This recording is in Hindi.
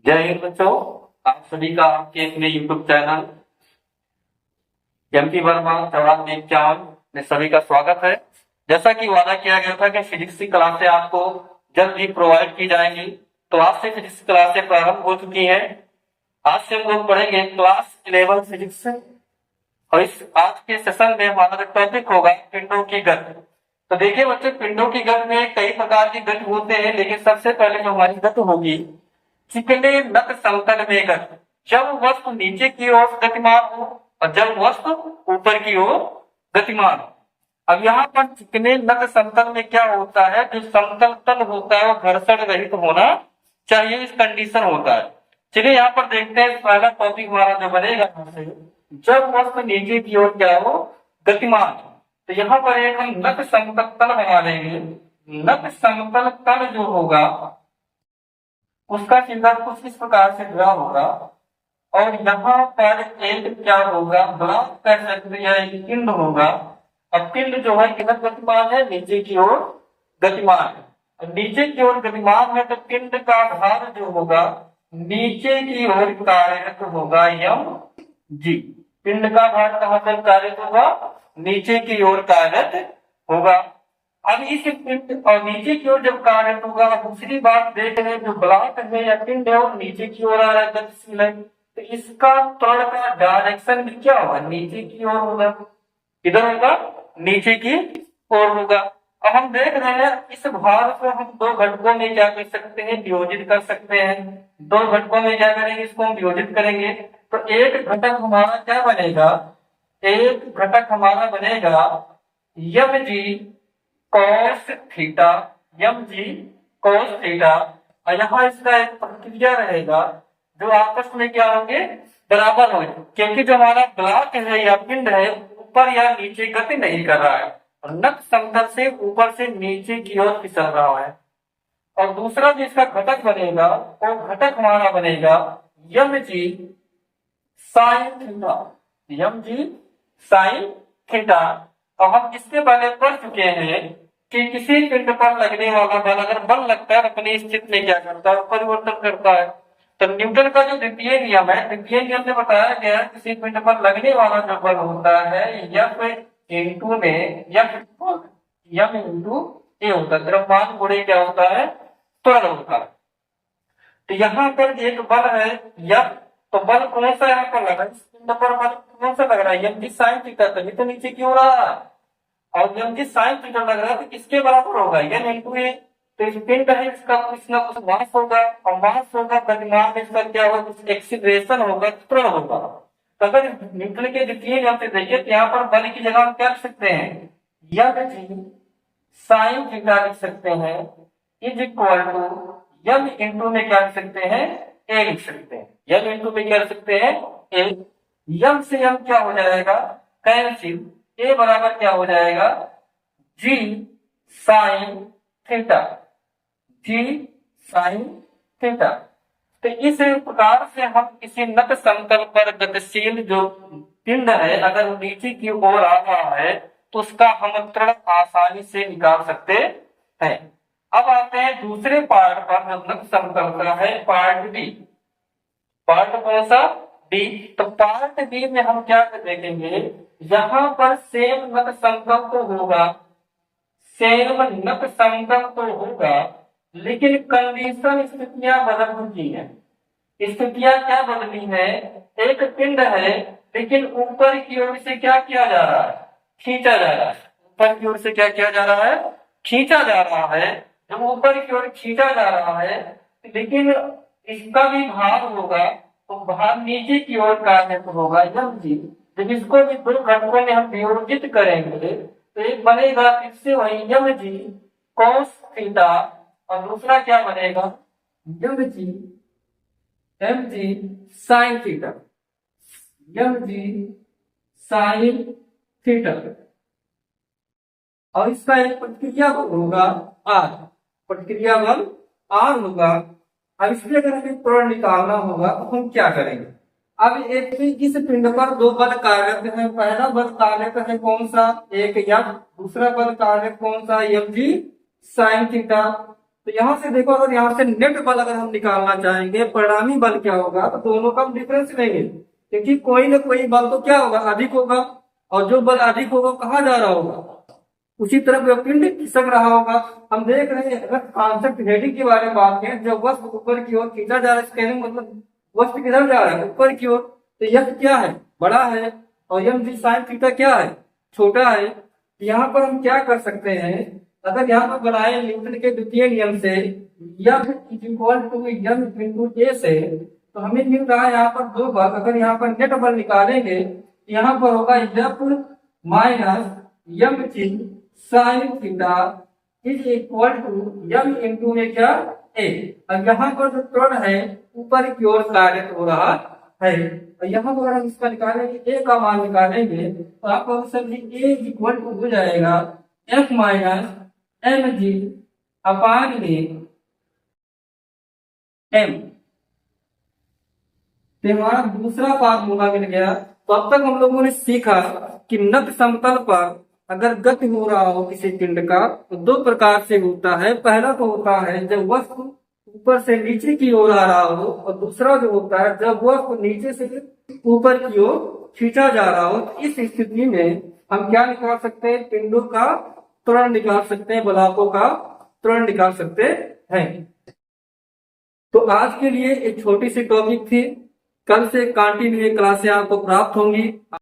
जय हिंद बच्चों। आप सभी का आपके अपने YouTube channel MP Verma Chauhan Dev channel में सभी का स्वागत है। जैसा कि वादा किया गया था कि फिजिक्स की क्लासें आपको जल्द ही प्रोवाइड की जाएंगी, तो आज से फिजिक्स क्लासें प्रारंभ हो चुकी हैं। आज से हम लोग पढ़ेंगे क्लास 11 फिजिक्स और इस आज के सेशन में हमारा टॉपिक होगा पिंडों की गति। तो देखिए बच्चों, पिंडों की गति में कई प्रकार की गति होते हैं, लेकिन सबसे पहले जो हमारी गति होगी चिकने नत समतल में गति, जब वस्तु नीचे की ओर गतिमान हो और जब वस्तु ऊपर की ओर गतिमान हो। अब यहाँ पर चिकने नत समतल में क्या होता है, जो समतल तल होता है वो घर्षण रहित होना चाहिए, इस कंडीशन होता है। चलिए यहाँ पर देखते हैं, पहला टॉपिक हमारा जो बनेगा जब वस्तु नीचे की ओर क्या हो, गतिमान हो। तो यहाँ पर एक हम नत समतल तल बना लेंगे। नत समतल तल जो होगा उसका चिन्ह कुछ इस प्रकार से ड्रा होगा और यहाँ पर एक क्या होगा, ब्लॉक कह सकते हैं, एक पिंड होगा। अब पिंड जो है किधर गतिमान है, नीचे की ओर गतिमान है। और नीचे की ओर गतिमान है तो पिंड का भार जो होगा नीचे की ओर कार्यरत होगा, यम जी। पिंड का भार कहां पर कार्यरत होगा, नीचे की ओर कार्यरत होगा। अब इस पिंड और नीचे की ओर जब कार्यरत होगा, दूसरी बात देख रहे हैं, जो ब्लॉक है या पिंड है वो नीचे की ओर आ रहा है, गतिशील है, तो इसका त्वरण का डायरेक्शन भी क्या होगा, नीचे की ओर होगा। किधर होगा, नीचे की ओर होगा। अब हम देख रहे हैं इस भार को हम दो घटकों में क्या कर सकते हैं, वियोजित कर सकते हैं। दो घटकों में क्या करेंगे, इसको हम वियोजित करेंगे तो एक घटक हमारा क्या बनेगा, एक घटक हमारा बनेगा यम जी कॉस थीटा, यम जी कॉस थीटा। और यहाँ इसका एक प्रतिक्रिया रहेगा जो आपस में क्या होंगे, बराबर होंगे, क्योंकि जो हमारा ब्लॉक है या पिंड है ऊपर या नीचे गति नहीं कर रहा है और नत समतल से ऊपर से नीचे की ओर फिसल रहा है। और दूसरा जो इसका घटक बनेगा वो घटक हमारा बनेगा m g sine theta, m g sine theta. और हम इसके पहले पढ़ चुके हैं कि किसी पिंड पर लगने वाला बल अगर बल लगता है अपनी स्थिति में क्या करता है, परिवर्तन करता है। तो न्यूटन का जो द्वितीय नियम है, द्वितीय नियम में बताया गया है किसी पिंड पर लगने वाला जो बल होता है एफ इंटू में एम इंटू ए होता है, द्रव्यमान गुणे क्या होता है, त्वरण होता है। तो यहाँ पर एक बल है एफ, तो बल कौन सा यहाँ पर लगा, इस पिंड पर बल कौन सा लग रहा है, एम जी साइन थीटा, तभी तो नीचे की ओर आ रहा है। और एम जी साइन थीटा लग रहा है तो किसके बराबर होगा, एन इंटू ए। तो इस पिंड है इसका कुछ ना कुछ मास होगा और मास होगा, गतिमान में इसका क्या होगा, कुछ एक्सीलरेशन होगा, त्वरण होगा। तो अगर न्यूटन के द्वितीय नियम से देखिए तो यहाँ पर बल की जगह हम क्या लिख सकते हैं, यम जी साइन थीटा लिख सकते हैं is equal to m into में क्या लिख सकते हैं, ए लिख सकते हैं। यम इंटू में क्या लिख सकते हैं, ए। यम से यम क्या हो जाएगा, कैंसिल, ए बराबर क्या हो जाएगा, जी साइन थीटा, जी साइन थीटा। तो इस प्रकार से हम किसी नत समतल पर गतिशील जो पिंड है अगर नीचे की ओर आ रहा है तो उसका हम त्वरण आसानी से निकाल सकते हैं। अब आते हैं दूसरे पार्ट पर, जो नत समतल का है, पार्ट बी। पार्ट कौन सा, बी। तो पार्ट बी में हम क्या देखेंगे, यहाँ पर सेम नत समतल तो होगा, सेम नत समतल तो होगा, लेकिन कंडीशन स्थितियां बदल चुकी है। स्थितियां क्या बदली है, एक पिंड है लेकिन ऊपर की ओर से क्या किया जा रहा है, खींचा जा रहा है। ऊपर की ओर से क्या किया जा रहा है, खींचा जा रहा है। जब ऊपर की ओर खींचा जा रहा है लेकिन इसका भी भार होगा तो भार नीचे की ओर कार्य होगा, यम जी। जब इसको भी दो घटकों में हम वियोजित करेंगे तो एक बनेगा फिर से वही यम जी कॉस थीटा और दूसरा क्या बनेगा, यम जी एम जी sine theta, m g sine theta. और इसका एक प्रतिक्रिया बल होगा आर, प्रतिक्रिया बल आर होगा। अब इसमें अगर हमें त्वरण निकालना होगा तो हम क्या करेंगे, अब एक इस पिंड पर दो बल कार्यरत है, पहला बल कार्यरत है कौन सा, एक एफ, दूसरा बल कार्यरत कौन सा, एम जी साइन थीटा। तो यहाँ से देखो, अगर यहाँ से नेट बल अगर हम निकालना चाहेंगे, परिणामी बल क्या होगा, तो दोनों का हम डिफरेंस लेंगे, क्योंकि कोई ना कोई बल तो क्या होगा, अधिक होगा, और जो बल अधिक होगा कहाँ जा रहा होगा, उसी तरफ वह पिंड खिसक रहा होगा। हम देख रहे हैं, अगर कांसेप्ट हेडिंग के बारे में बात करें, जब वस्तु ऊपर की ओर खींचा जा रहा है, कहने का मतलब वस्तु किधर जा रहा है, ऊपर की ओर, तो यह क्या है, बड़ा है, और यह जी साइन थीटा क्या है, छोटा है। यहाँ पर हम क्या कर सकते हैं, अगर यहाँ पर बनाए न्यूटन के द्वितीय नियम से F is equal to m into a से, तो हमें मिल रहा है यहाँ पर दो बल, अगर यहाँ पर नेट बल निकालेंगे, यहाँ पर होगा F minus M ji sine theta is equal to m into में क्या, ए, और यहाँ पर जो त्वरण है ऊपर की ओर कार्य हो रहा है, और यहाँ पर हम इसका निकालेंगे, ए का मान निकालेंगे, तो आपको सर ए इक्वल टू हो जाएगा F माइनस एम जी अपान में एम। तो हमारा दूसरा फार्मूला मिल गया। तो अब तक हम लोगों ने सीखा कि नत समतल पर अगर गति हो रहा हो किसी पिंड का, तो दो प्रकार से होता है। पहला तो होता है जब वस्तु ऊपर से नीचे की ओर आ रहा हो, और दूसरा जो होता है जब वस्तु नीचे से ऊपर की ओर खींचा जा रहा हो। तो इस स्थिति में हम क्या निकाल सकते हैं, पिंडों का त्वरण निकाल सकते हैं, बलाकों का त्वरण निकाल सकते हैं। तो आज के लिए एक छोटी सी टॉपिक थी, कल से कंटिन्यू क्लासें आपको प्राप्त होंगी।